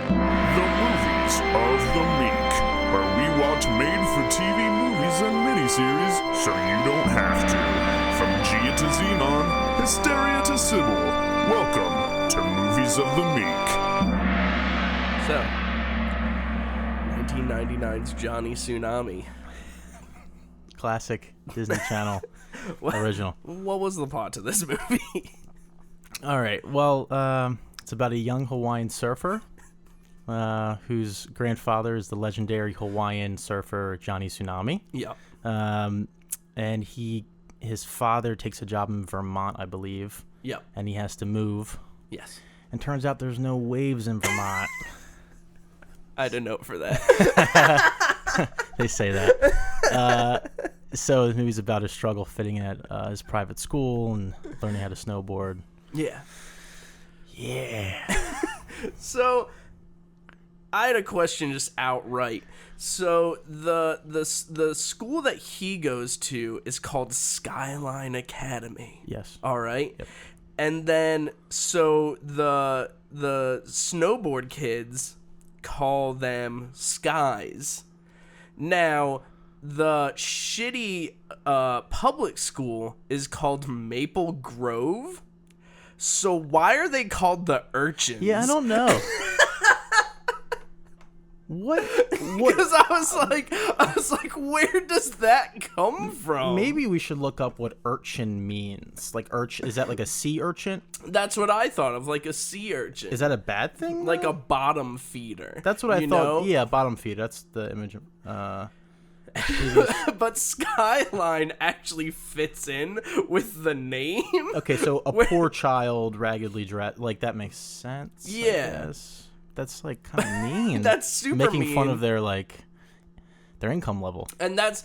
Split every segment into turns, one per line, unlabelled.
The Movies of the Meek, where we watch made-for-TV movies and miniseries so you don't have to. From Gia to Zeenon, Hysteria to Sybil, welcome to Movies of the Meek.
So, 1999's Johnny Tsunami.
Classic Disney Channel original.
What was the plot to this movie?
All right. Well, it's about a young Hawaiian surfer whose grandfather is the legendary Hawaiian surfer Johnny Tsunami.
Yeah.
And his father takes a job in Vermont, I believe.
Yeah.
And he has to move.
Yes.
And turns out there's no waves in Vermont.
I had a note for that.
They say that. So the movie's about his struggle fitting in at his private school and learning how to snowboard.
Yeah.
Yeah.
So, I had a question just outright. So the school that he goes to is called Skyline Academy.
Yes.
All right.
Yep.
And then so the snowboard kids call them Skies. Now, the shitty public school is called Maple Grove. So why are they called the Urchins?
Yeah, I don't know. What?
Because I was like, where does that come from?
Maybe we should look up what urchin means. Like is that like a sea urchin?
That's what I thought of, like a sea urchin.
Is that a bad thing?
Like
though?
a bottom feeder.
That's what I thought.
Know?
Yeah, bottom feeder. That's the image.
But Skyline actually fits in with the name.
Okay, so a poor child raggedly dressed. Like that makes sense.
Yeah.
I guess. That's like kind of mean.
That's super
making
mean.
fun of their income level.
And that's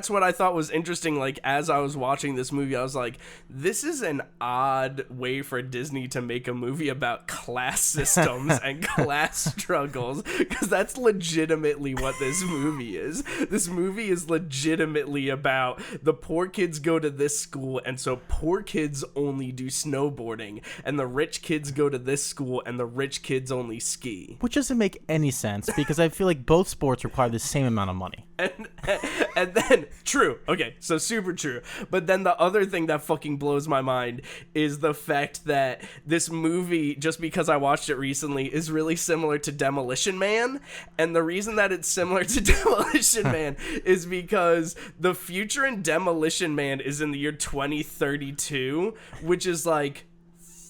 what I thought was interesting. Like, as I was watching this movie, I was like, this is an odd way for Disney to make a movie about class systems and class struggles, because that's legitimately what this movie is. This movie is legitimately about the poor kids go to this school, and so poor kids only do snowboarding, and the rich kids go to this school, and the rich kids only ski.
Which doesn't make any sense, because I feel like both sports require the same amount of money.
And then, true, okay, so super true. But then the other thing that fucking blows my mind is the fact that this movie, just because I watched it recently, is really similar to Demolition Man. And the reason that it's similar to Demolition Man is because the future in Demolition Man is in the year 2032, which is like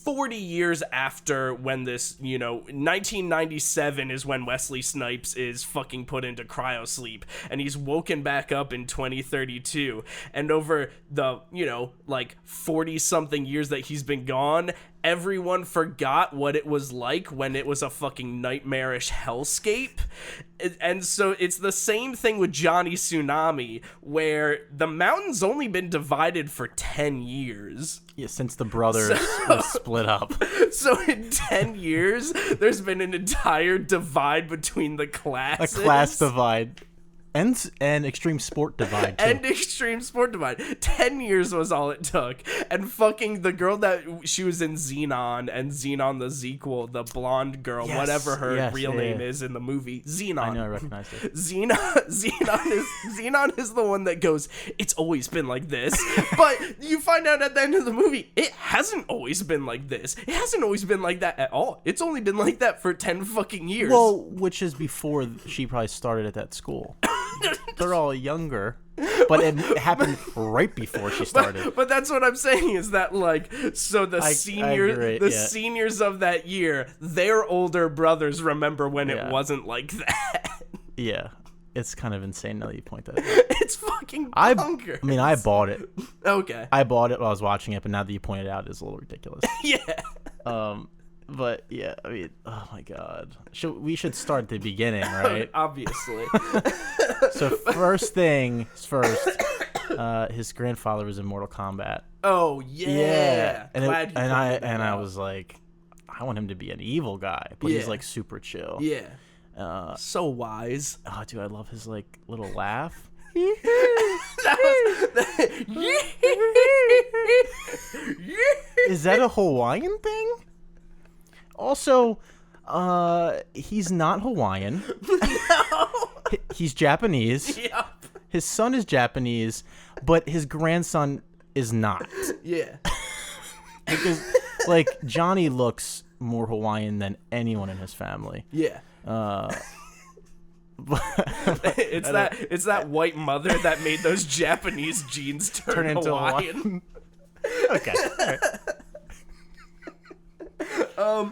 40 years after when this, 1997 is when Wesley Snipes is fucking put into cryosleep, and he's woken back up in 2032, and over the, 40-something years that he's been gone, everyone forgot what it was like when it was a fucking nightmarish hellscape. And so it's the same thing with Johnny Tsunami, where the mountain's only been divided for 10 years.
Yeah, since the brothers were split up.
So in 10 years, there's been an entire divide between the classes.
A class divide. And extreme sport divide, too.
And extreme sport divide. 10 years was all it took. And fucking the girl that she was in Zeenon, and Zeenon the sequel, the blonde girl,
Yes,
whatever her real name
yeah.
is in the movie, Zeenon.
I know, I recognized it.
Zeenon is the one that goes, it's always been like this. But you find out at the end of the movie, it hasn't always been like this. It hasn't always been like that at all. It's only been like that for 10 fucking years.
Well, which is before she probably started at that school. They're all younger, but it happened right before she started.
But that's what I'm saying is that, like, so the
agree,
seniors of that year, their older brothers remember when it wasn't like that.
Yeah, it's kind of insane now that you point that out.
It's fucking bonkers.
I mean, I bought it.
Okay.
I bought it while I was watching it, but now that you point it out, it's a little ridiculous.
Yeah.
But yeah, I mean, oh my god. We should start at the beginning, right?
Obviously.
So first things first, his grandfather was in Mortal Kombat.
Oh yeah.
And
I
I was like, I want him to be an evil guy, but he's like super chill.
Yeah. So wise.
Oh, dude, I love his like little laugh. Is that a Hawaiian thing? Also, He's not Hawaiian.
No.
He's Japanese.
Yep.
His son is Japanese, but his grandson is not.
Yeah.
Because, like, Johnny looks more Hawaiian than anyone in his family.
Yeah. It's that white mother that made those Japanese genes turn into Hawaiian.
Okay. All right.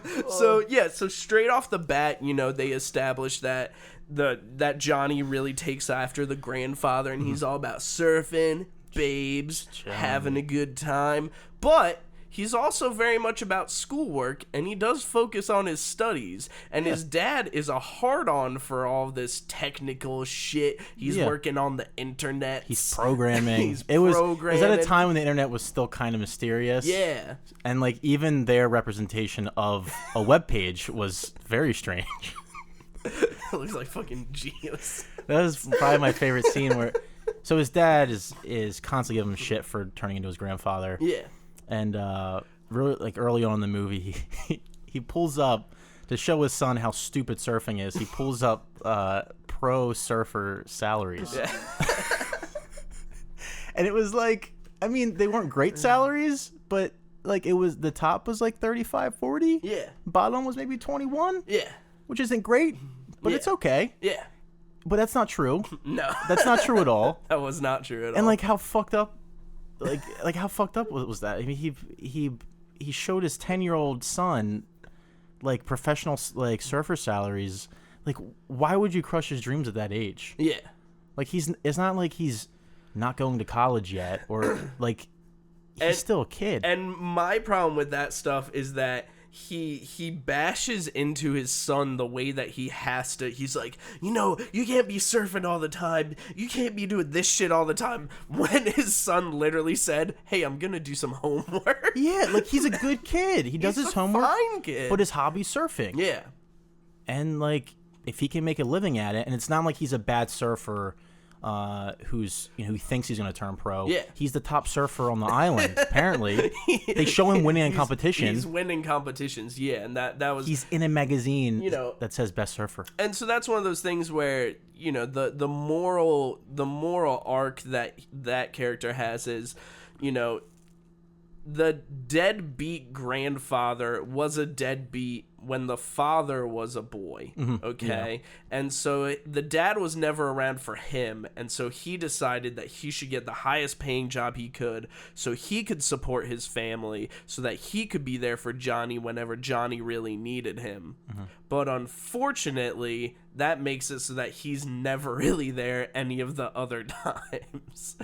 So straight off the bat, they establish that that Johnny really takes after the grandfather, and he's all about surfing, babes, having a good time, but he's also very much about schoolwork, and he does focus on his studies. And his dad is a hard-on for all this technical shit. He's working on the internet.
He's programming.
It was
at a time when the internet was still kind of mysterious.
Yeah.
And, like, even their representation of a web page was very strange.
It looks like fucking genius.
That was probably my favorite scene where... So his dad is constantly giving him shit for turning into his grandfather.
Yeah.
And really, like, early on in the movie, he pulls up to show his son how stupid surfing is. He pulls up pro surfer salaries, and it was like, I mean, they weren't great salaries, but like the top was like 35, 40.
Yeah.
Bottom was maybe 21.
Yeah.
Which isn't great, but it's okay.
Yeah.
But that's not true.
No.
That's not true at all.
That was not true at all.
And like how fucked up. Like how fucked up was that? I mean, he showed his 10-year-old son like professional like surfer salaries. Like, why would you crush his dreams at that age?
Yeah.
Like it's not like he's not going to college yet, or like he's still a kid.
And my problem with that stuff is that he bashes into his son the way that he has to. He's like, you can't be surfing all the time. You can't be doing this shit all the time. When his son literally said, hey, I'm going to do some homework.
Yeah, like he's a good kid. He does his homework.
Fine kid.
But his hobby's surfing.
Yeah.
And like, if he can make a living at it, and it's not like he's a bad surfer who thinks he's going to turn pro.
Yeah.
He's the top surfer on the island, apparently. They show him winning in competition.
He's winning competitions, yeah, and that was...
He's in a magazine that says best surfer.
And so that's one of those things where, the moral arc that character has is, the deadbeat grandfather was a deadbeat when the father was a boy, okay? Yeah. And so the dad was never around for him, and so he decided that he should get the highest paying job he could so he could support his family, so that he could be there for Johnny whenever Johnny really needed him. But unfortunately, that makes it so that he's never really there any of the other times.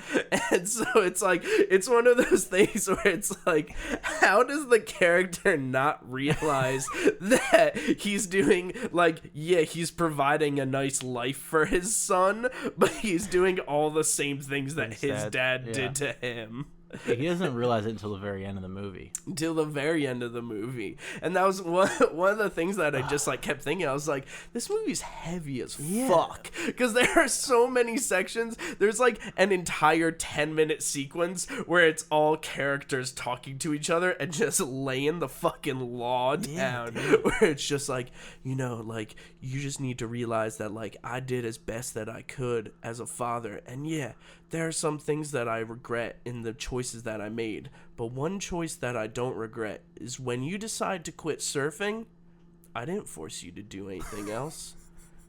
And so it's like, it's one of those things where it's like, how does the character not realize that he's doing, like, yeah, he's providing a nice life for his son, but he's doing all the same things that his dad did to him.
He doesn't realize it until the very end of the movie.
Until the very end of the movie. And that was one of the things that I just like kept thinking. I was like, this movie's heavy as fuck. Because there are so many sections. There's like an entire 10-minute sequence where it's all characters talking to each other and just laying the fucking law down. Where it's just like, like, you just need to realize that, like, I did as best that I could as a father. And yeah, there are some things that I regret in the choices that I made, but one choice that I don't regret is when you decide to quit surfing, I didn't force you to do anything else,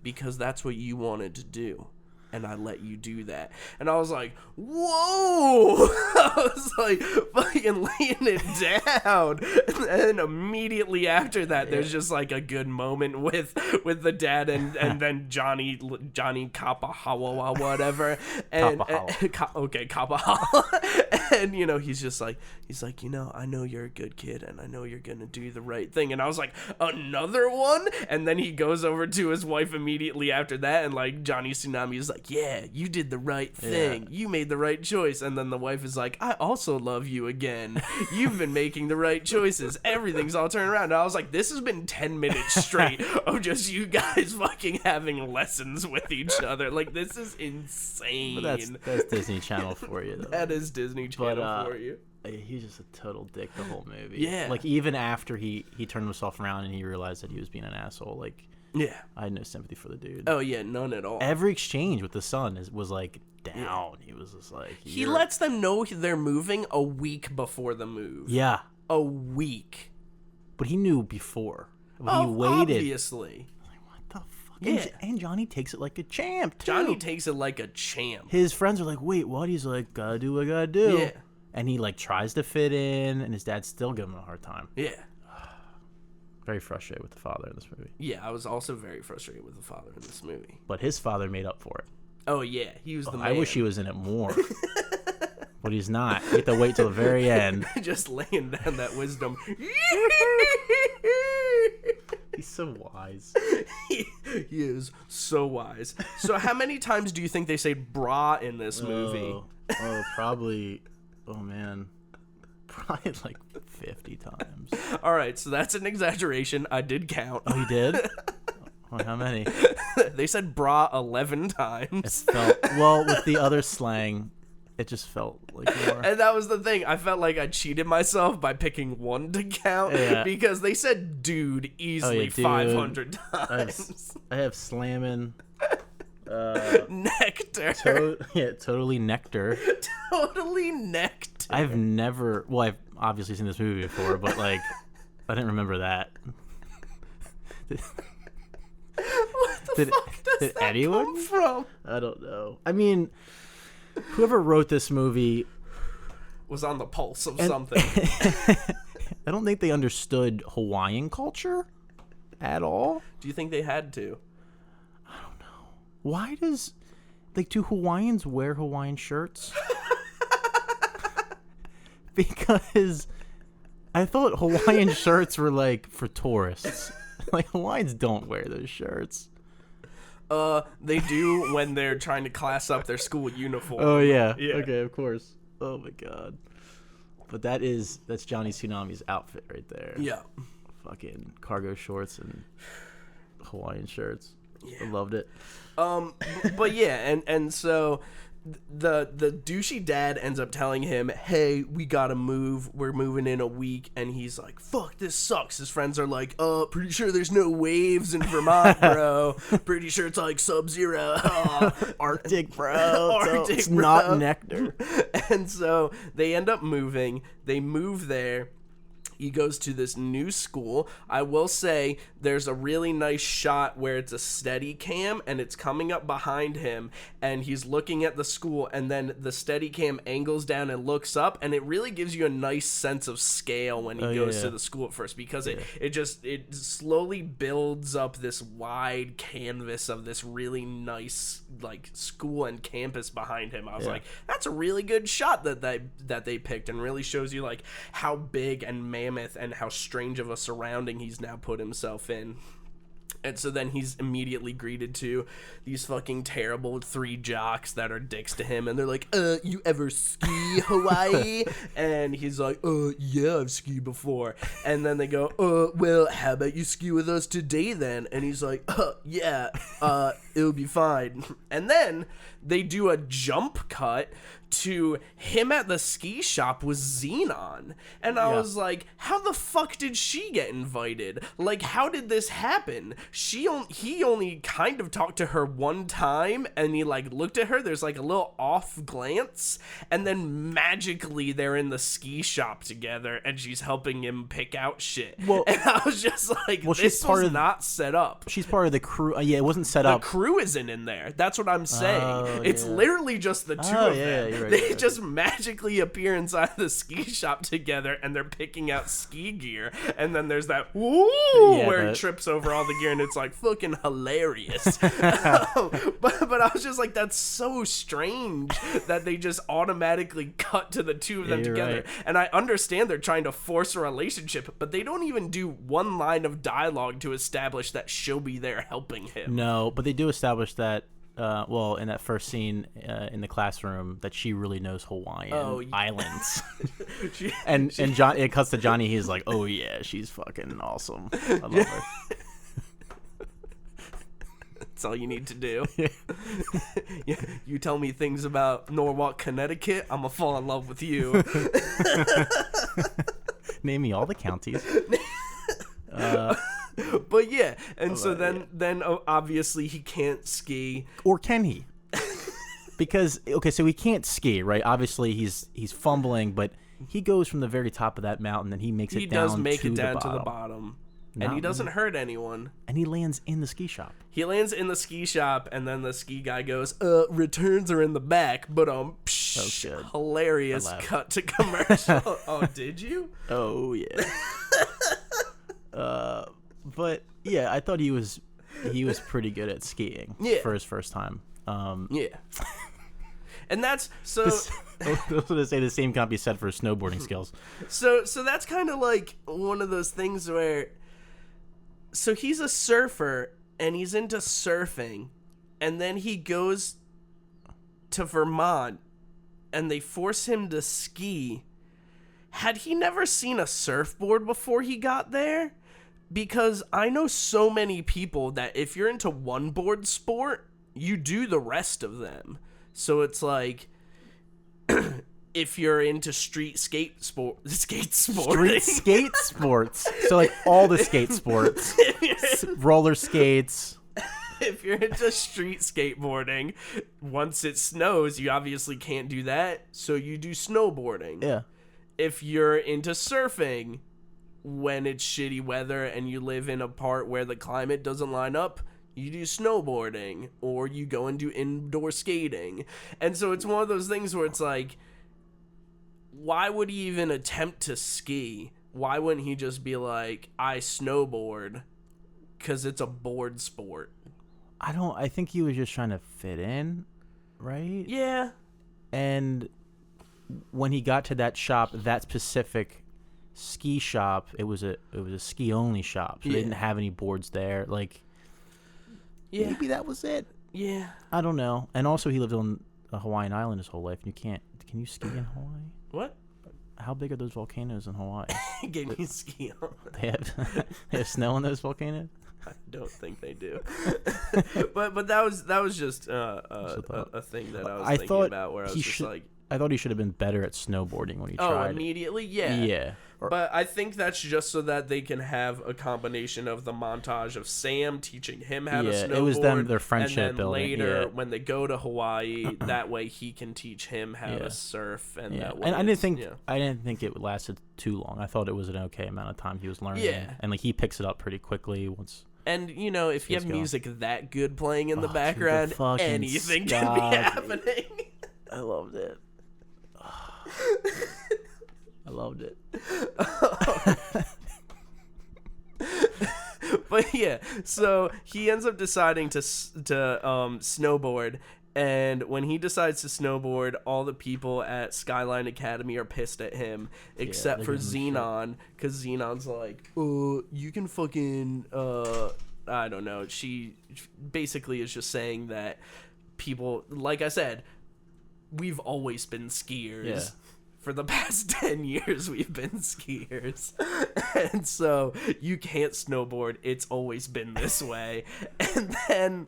because that's what you wanted to do, and I let you do that. And I was like, whoa! I was like, fucking laying it down. And then immediately after that, there's just like a good moment with the dad and then Johnny Kapahawa, whatever. And Kapahawa. And, he's like, I know you're a good kid, and I know you're gonna do the right thing. And I was like, another one? And then he goes over to his wife immediately after that, and like Johnny Tsunami is like, yeah, you did the right thing. You made the right choice. And then the wife is like, I also love you again. You've been making the right choices. Everything's all turned around. And I was like, this has been 10 minutes straight of just you guys fucking having lessons with each other. Like, this is insane.
But that's Disney Channel for you, though.
That is Disney Channel for you.
He's just a total dick the whole movie.
Yeah.
Like, even after he turned himself around and he realized that he was being an asshole, like,
Yeah.
I had no sympathy for the dude.
Oh, yeah, none at all.
Every exchange with the son was, like, down. He was just like...
He lets them know they're moving a week before the move.
Yeah.
A week.
But he knew before. But he waited.
Obviously.
Like, what the fuck?
Yeah.
And Johnny takes it like a champ, too.
Johnny takes it like a champ.
His friends are like, wait, what? He's like, gotta do what I gotta do.
Yeah.
And he, like, tries to fit in, and his dad's still giving him a hard time.
Yeah.
Very frustrated with the father in this movie.
Yeah, I was also very frustrated with the father in this movie.
But his father made up for it.
Oh, yeah. He was the man.
I wish he was in it more. But he's not. You have to wait till the very end.
Just laying down that wisdom.
He's so wise.
He is so wise. So how many times do you think they say brah in this movie?
Probably... Oh, man. Probably like 50 times.
All right, so that's an exaggeration. I did count.
Oh, you did? Well, how many?
They said brah 11 times.
It felt... Well, with the other slang, it just felt like more.
And that was the thing. I felt like I cheated myself by picking one to count because they said dude easily
dude.
500 times.
I have slamming...
Nectar.
Totally Nectar.
Totally Nectar.
I've never... Well, I've obviously seen this movie before, but, like, I didn't remember that.
What the fuck does that
anyone
come from?
I don't know. I mean, whoever wrote this movie...
Was on the pulse of something.
I don't think they understood Hawaiian culture at all.
Do you think they had to?
Why does... Like, do Hawaiians wear Hawaiian shirts? Because I thought Hawaiian shirts were, like, for tourists. Like, Hawaiians don't wear those shirts.
They do when they're trying to class up their school uniform.
Oh, yeah.
Yeah.
Okay, of course. Oh, my God. But that's Johnny Tsunami's outfit right there.
Yeah.
Fucking cargo shorts and Hawaiian shirts.
Yeah.
I loved it.
But yeah, and so the douchey dad ends up telling him, hey, we gotta move, we're moving in a week, and he's like, fuck, this sucks. His friends are like, pretty sure there's no waves in Vermont, bro. Pretty sure it's like sub-zero.
Arctic, bro.
Arctic,
it's
bro.
not nectar.
And so they end up moving. They move there. He goes to this new school. I will say there's a really nice shot where it's a steady cam and it's coming up behind him and he's looking at the school, and then the steady cam angles down and looks up, and it really gives you a nice sense of scale when he goes to the school at first, because it slowly builds up this wide canvas of this really nice like school and campus behind him. I was like, that's a really good shot that they picked, and really shows you like how big and mammoth and how strange of a surrounding he's now put himself in. And so then he's immediately greeted to these fucking terrible 3 jocks that are dicks to him, and they're like, you ever ski Hawaii? And he's like, yeah, I've skied before. And then they go, well, how about you ski with us today then? And he's like, yeah, it'll be fine. And then they do a jump cut to him at the ski shop with Zeenon. And I was like, how the fuck did she get invited? Like, how did this happen? He only kind of talked to her one time, and he like looked at her, there's like a little off glance, and then magically they're in the ski shop together and she's helping him pick out shit. Well, and I was just like, this was not set up.
She's part of the crew. Yeah, it wasn't set up.
The crew isn't in there. That's what I'm saying. It's literally just the two of them.
Right,
they just magically appear inside the ski shop together, and they're picking out ski gear, and then there's that where he trips over all the gear, and it's like fucking hilarious. But I was just like, that's so strange that they just automatically cut to the two of them together.
Right.
And I understand they're trying to force a relationship, but they don't even do one line of dialogue to establish that she'll be there helping him.
No, but they do establish that in that first scene in the classroom, that she really knows Hawaiian islands. and John, it cuts to Johnny. He's like, oh yeah, she's fucking awesome. I love her.
That's all you need to do. You tell me things about Norwalk, Connecticut, I'm gonna fall in love with you.
Name me all the counties.
But yeah, and so then obviously he can't ski.
Or can he? Because, okay, so he can't ski, right? Obviously he's fumbling, but he goes from the very top of that mountain and he makes it down to the bottom.
He does make it down to the bottom. And he doesn't hurt anyone.
And he lands in the ski shop.
He lands in the ski shop, and then the ski guy goes, returns are in the back, but
good.
Hilarious cut to commercial. Oh, did you?
Oh, yeah. But, yeah, I thought he was pretty good at skiing for his first time.
Yeah. And that's so.
I was going to say the same can't be said for snowboarding skills.
So that's kind of like one of those things where. So he's a surfer and he's into surfing, and then he goes to Vermont, and they force him to ski. Had he never seen a surfboard before he got there? Because I know so many people that if you're into one board sport, you do the rest of them. So it's like, if you're into street skate sports, so like all the skate sports, roller skates. If you're into street skateboarding, once it snows, you obviously can't do that, so you do snowboarding.
Yeah.
If you're into surfing, when it's shitty weather and you live in a part where the climate doesn't line up, you do snowboarding, or you go and do indoor skating. And so it's one of those things where it's like, why would he even attempt to ski? Why wouldn't he just be like, I snowboard, because it's a board sport?
I think he was just trying to fit in, right?
Yeah.
And when he got to that shop, that specific ski shop, it was a ski only shop. So they didn't have any boards there. Like, maybe that was it.
Yeah.
I don't know. And also, he lived on a Hawaiian island his whole life. And can you ski in Hawaii?
What?
How big are those volcanoes in Hawaii?
Can you ski on?
They have snow on those volcanoes?
I don't think they do. but that was just a thing that I was thinking about, where I was just like,
I thought he should have been better at snowboarding when he tried.
Oh, immediately? Yeah.
Yeah.
But I think that's just so that they can have a combination of the montage of Sam teaching him how to snowboard.
It was their friendship
and then
building.
Later, when they go to Hawaii, that way he can teach him how to surf. And that way,
and I didn't think it lasted too long. I thought it was an okay amount of time he was learning.
Yeah.
And like he picks it up pretty quickly once.
And if you have music that good playing in the background, anything can be happening.
I loved it. I loved it.
But yeah, so he ends up deciding to snowboard, and when he decides to snowboard, all the people at Skyline Academy are pissed at him, except for Zeenon, because Xenon's like, you can fucking, I don't know. She basically is just saying that people, like I said, we've always been skiers.
Yeah.
For the past 10 years, we've been skiers. And so you can't snowboard. It's always been this way. And then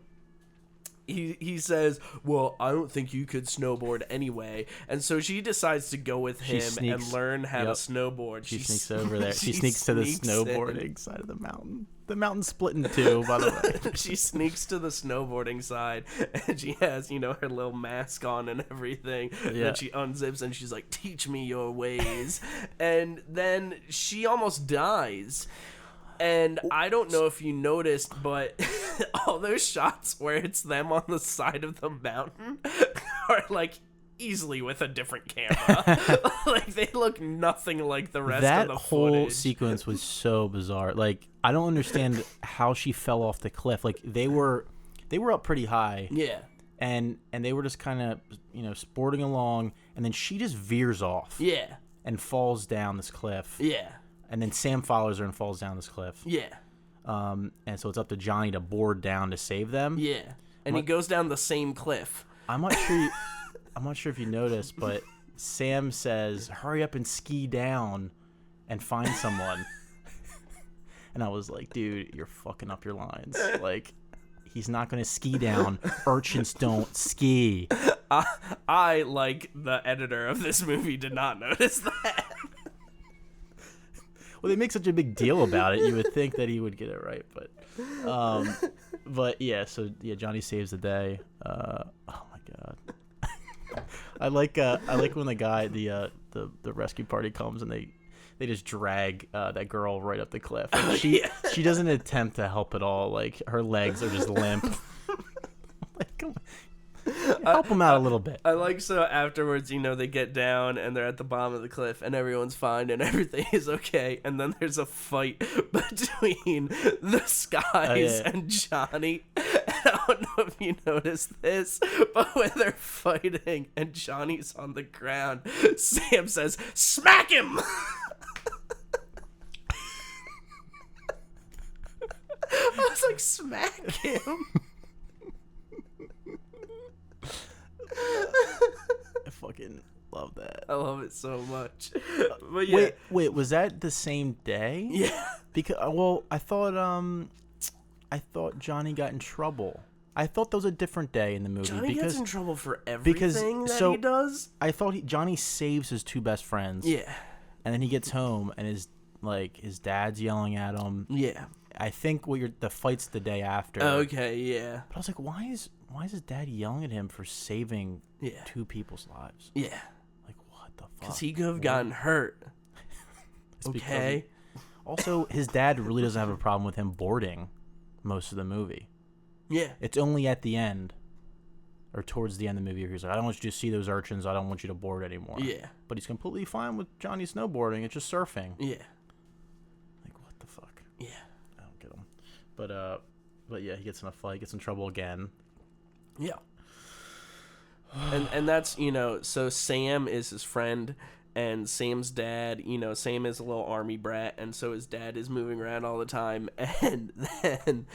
he says, well, I don't think you could snowboard anyway. And so she decides to go with him and learn how to snowboard.
She sneaks over there. She sneaks to the snowboarding side of the mountain. The mountain's split in two, by the way.
She sneaks to the snowboarding side, and she has, her little mask on and everything.
Yeah.
And she unzips, and she's like, teach me your ways. And then she almost dies. And I don't know if you noticed, but all those shots where it's them on the side of the mountain are like easily with a different camera. Like they look nothing like the rest of the footage.
That whole sequence was so bizarre. Like I don't understand how she fell off the cliff. Like they were up pretty high.
Yeah.
And they were just kind of, sporting along, and then she just veers off.
Yeah.
And falls down this cliff.
Yeah. And
then Sam follows her and falls down this cliff.
Yeah.
And so it's up to Johnny to board down to save them.
Yeah. And he goes down the same cliff.
I'm not sure if you noticed, but Sam says, "Hurry up and ski down and find someone." And I was like, "Dude, you're fucking up your lines." Like, He's not going to ski down. Urchins don't ski.
I, like the editor of this movie, did not notice that.
Well, they make such a big deal about it. You would think that he would get it right, but yeah. So yeah, Johnny saves the day. Oh my god. I like when the guy the rescue party comes and they just drag that girl right up the cliff. And she doesn't attempt to help at all. Like her legs are just limp. Like, come on. Help him out a little bit.
I like so afterwards, they get down and they're at the bottom of the cliff and everyone's fine and everything is okay. And then there's a fight between the Skies and Johnny. And I don't know if you noticed this, but when they're fighting and Johnny's on the ground, Sam says, "Smack him!" I was like, "Smack him."
I fucking love that.
I love it so much. But yeah.
Wait, was that the same day?
Yeah.
Because I thought Johnny got in trouble. I thought that was a different day in the movie.
Johnny gets in trouble for everything he does.
I thought Johnny saves his two best friends.
Yeah.
And then he gets home and his dad's yelling at him.
Yeah.
I think the fight's the day after.
Okay, yeah.
But I was like, why is his dad yelling at him for saving two people's lives?
Yeah.
Like, what the fuck?
Because he could have gotten hurt. Okay.
Also, his dad really doesn't have a problem with him boarding most of the movie.
Yeah.
It's only at the end, or towards the end of the movie, where he's like, I don't want you to see those urchins. I don't want you to board anymore.
Yeah.
But he's completely fine with Johnny snowboarding. It's just surfing.
Yeah.
Like, what the fuck?
Yeah.
I don't get him. But yeah, he gets in a fight, gets in trouble again.
Yeah. And that's, so Sam is his friend, and Sam's dad, Sam is a little army brat, and so his dad is moving around all the time, and then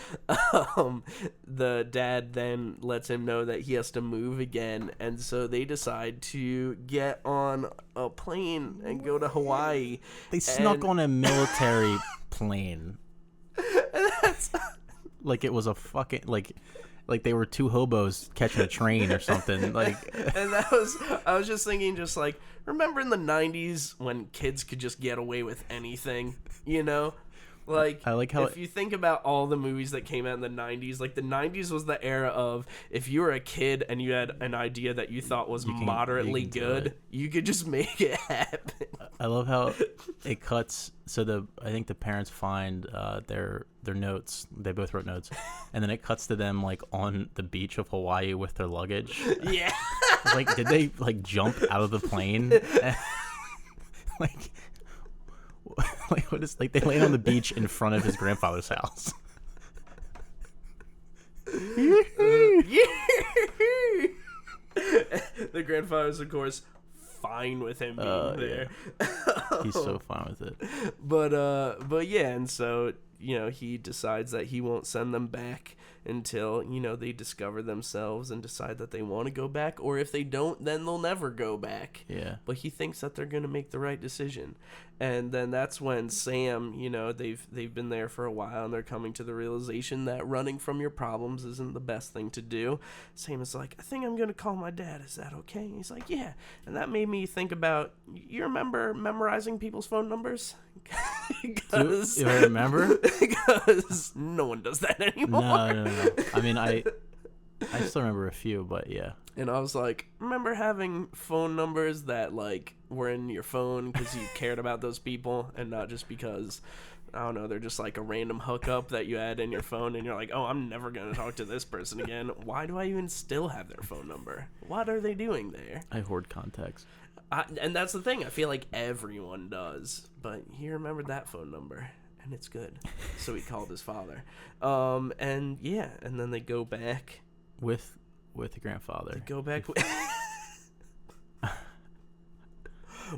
the dad then lets him know that he has to move again, and so they decide to get on a plane and go to Hawaii.
They snuck on a military plane. Like it was a fucking, like they were two hobos catching a train or something. Like,
and I was just thinking, just like, remember in the 90s when kids could just get away with anything, Like,
I like how
if you think about all the movies that came out in the 90s, like the 90s was the era of if you were a kid and you had an idea that you thought was moderately good, you could just make it happen.
I love how it cuts. So I think the parents find their notes. They both wrote notes, and then it cuts to them like on the beach of Hawaii with their luggage.
Yeah.
Like, did they like jump out of the plane? Like what is like they land on the beach in front of his grandfather's house.
The grandfather's, of course, fine with him being there.
Yeah. He's so fine with it.
But yeah, and so he decides that he won't send them back until they discover themselves and decide that they want to go back, or if they don't, then they'll never go back.
Yeah.
But he thinks that they're gonna make the right decision, and then that's when Sam, they've been there for a while and they're coming to the realization that running from your problems isn't the best thing to do. Sam is like, I think I'm gonna call my dad. Is that okay? And he's like, yeah. And that made me think about, you remember memorizing people's phone numbers?
Do I remember?
Because no one does that anymore.
No. I mean, I still remember a few, but yeah.
And I was like, remember having phone numbers that like were in your phone because you cared about those people and not just because, I don't know, they're just like a random hookup that you had in your phone and you're like, oh, I'm never going to talk to this person again. Why do I even still have their phone number? What are they doing there?
I hoard contacts.
And that's the thing. I feel like everyone does. But he remembered that phone number. And it's good. So he called his father. And yeah. And then they go back.
With the grandfather.
They go back.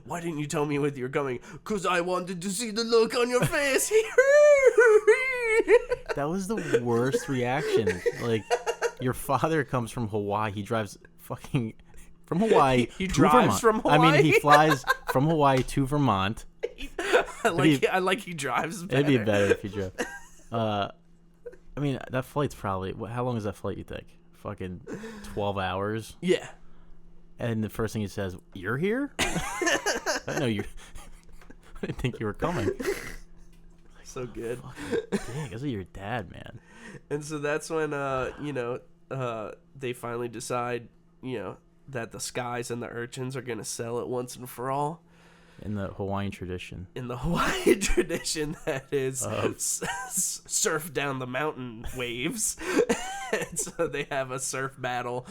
Why didn't you tell me when you were coming? Because I wanted to see the look on your face.
That was the worst reaction. Like, your father comes from Hawaii. He drives fucking... From Hawaii
he
to
drives
Vermont.
from Hawaii?
I mean, he flies from Hawaii to Vermont.
I like he drives better.
It'd be better if he drove. I mean, that flight's probably... How long is that flight, you think? Fucking 12 hours?
Yeah.
And the first thing he says, "You're here?" I know you. I didn't think you were coming.
So good.
Dang, because of your dad, man.
And so that's when, they finally decide, that the skies and the urchins are going to sell it once and for all.
In the Hawaiian tradition.
In the Hawaiian tradition, that is surf down the mountain waves. And so they have a surf battle.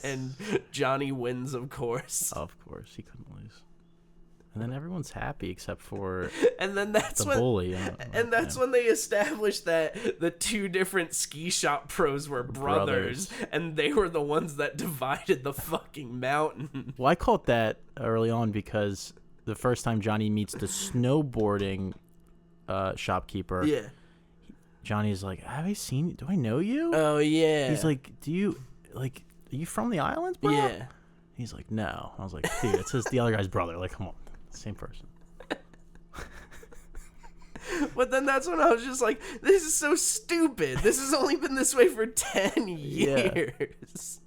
And Johnny wins, of course.
Of course, he couldn't lose. And then everyone's happy except for
and then that's
the
when,
bully.
And that's when they established that the two different ski shop pros were brothers, and they were the ones that divided the fucking mountain.
Well, I caught that early on because the first time Johnny meets the snowboarding shopkeeper, Johnny's like, "Have I seen you? Do I know you?"
Oh, yeah.
He's like, are you from the islands, bro?
Yeah.
He's like, "No." I was like, "Dude, it's the other guy's brother. Like, come on. Same person."
But then that's when I was just like, this is so stupid. This has only been this way for 10 years.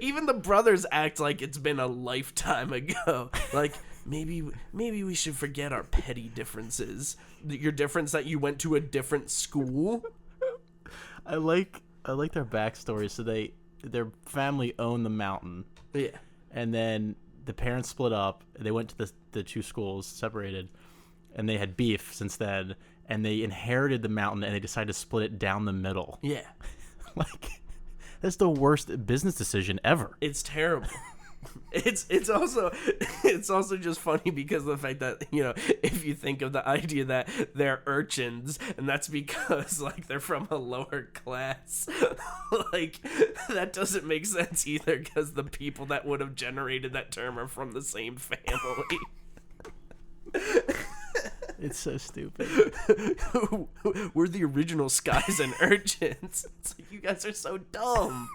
Even the brothers act like it's been a lifetime ago. Like, maybe we should forget our petty differences. Your difference that you went to a different school.
I like their backstory. So their family owned the mountain.
Yeah.
And then the parents split up. They went to the two schools, separated, and they had beef since then. And they inherited the mountain, and they decided to split it down the middle.
Yeah.
Like, that's the worst business decision ever.
It's terrible. It's also just funny because of the fact that, if you think of the idea that they're urchins, and that's because like they're from a lower class, like that doesn't make sense either, because the people that would have generated that term are from the same family.
It's so stupid.
We're the original skies and urchins. It's like, you guys are so dumb.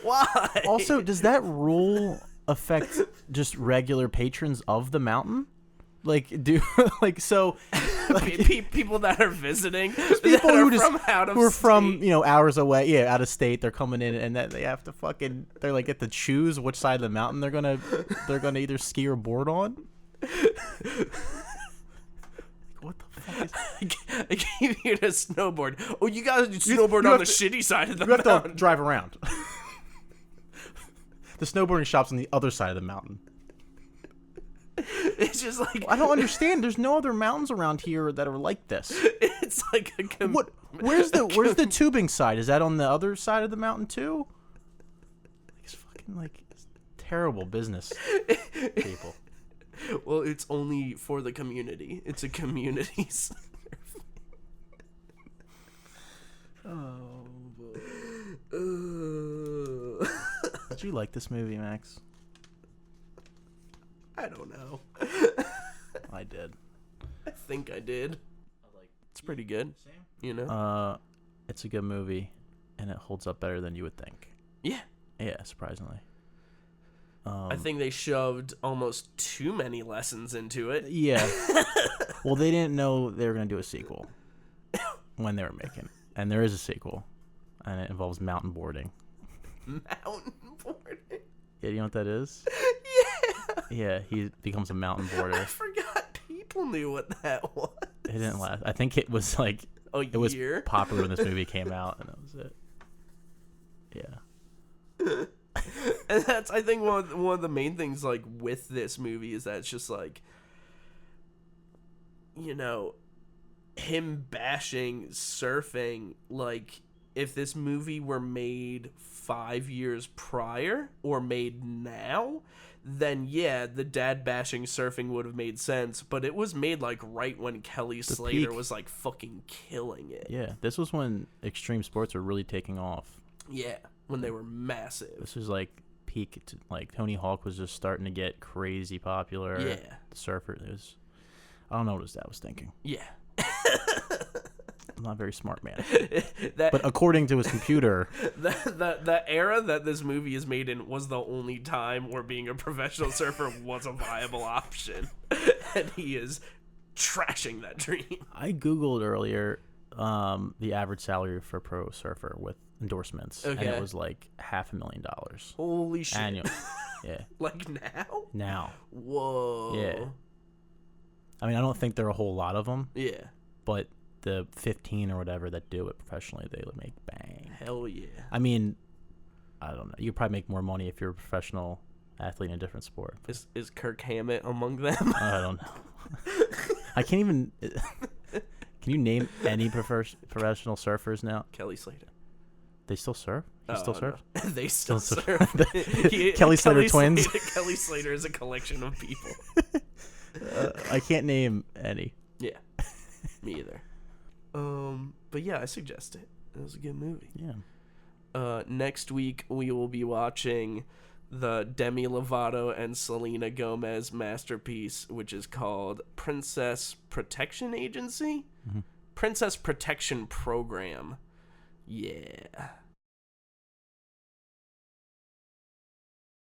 Why?
Also, does that rule affect just regular patrons of the mountain? Like,
people that are visiting,
people who are from
state.
Hours away, out of state, they're coming in, and that they have to they're like get to choose which side of the mountain they're gonna either ski or board on. What the fuck is
I came here to snowboard. Oh, you guys snowboard on the shitty side of the mountain.
You have to drive around. The snowboarding shop's on the other side of the mountain.
It's just like,
I don't understand. There's no other mountains around here that are like this.
It's like
Where's the tubing side? Is that on the other side of the mountain too? It's fucking it's terrible business, people.
Well, it's only for the community. It's a community.
Oh boy. Did you like this movie, Max?
I don't know.
I did.
I think I did. It's pretty good.
It's a good movie, and it holds up better than you would think.
Yeah.
Yeah, surprisingly.
I think they shoved almost too many lessons into it.
Yeah. Well, they didn't know they were going to do a sequel when they were making it. And there is a sequel, and it involves mountain boarding.
Mountain boarding?
Yeah, you know what that is?
Yeah.
Yeah, he becomes a mountain boarder.
I forgot people knew what that was.
It didn't last. I think it was like
it
was popular when this movie came out, and that was it. Yeah.
And that's, I think, one of the main things like with this movie is that it's just like, him bashing surfing. Like, if this movie were made 5 years prior or made now, then yeah, the dad bashing surfing would have made sense. But it was made like right when Kelly Slater was like fucking killing it.
Yeah, this was when extreme sports were really taking off.
Yeah, when they were massive.
This was like peak. Like Tony Hawk was just starting to get crazy popular.
Yeah,
the surfer. It was. I don't know what his dad was thinking.
Yeah.
I'm not a very smart man.
But
according to his computer,
the era that this movie is made in was the only time where being a professional surfer was a viable option, and he is trashing that dream.
I googled earlier, the average salary for a pro surfer with endorsements, and
Okay.
it was like $500,000
Holy shit.
annually. Yeah.
Like now?
Now.
Whoa.
Yeah. I mean, I don't think there are a whole lot of them,
Yeah.
but the 15 or whatever that do it professionally, they would make bang.
Hell yeah.
I mean, I don't know. You could probably make more money if you're a professional athlete in a different sport.
Is Kirk Hammett among them?
I don't know. I can't even. Can you name any professional surfers now?
Kelly Slater.
They still surf? He still surfs?
No. They still
Still
surf.
Kelly Slater twins?
Kelly Slater is a collection of people.
I can't name any.
Yeah. Me either. But yeah, I suggest it. It was a good movie.
Yeah.
Next week we will be watching the Demi Lovato and Selena Gomez masterpiece, which is called Princess Protection Agency?
Mm-hmm.
Princess Protection Program. Yeah.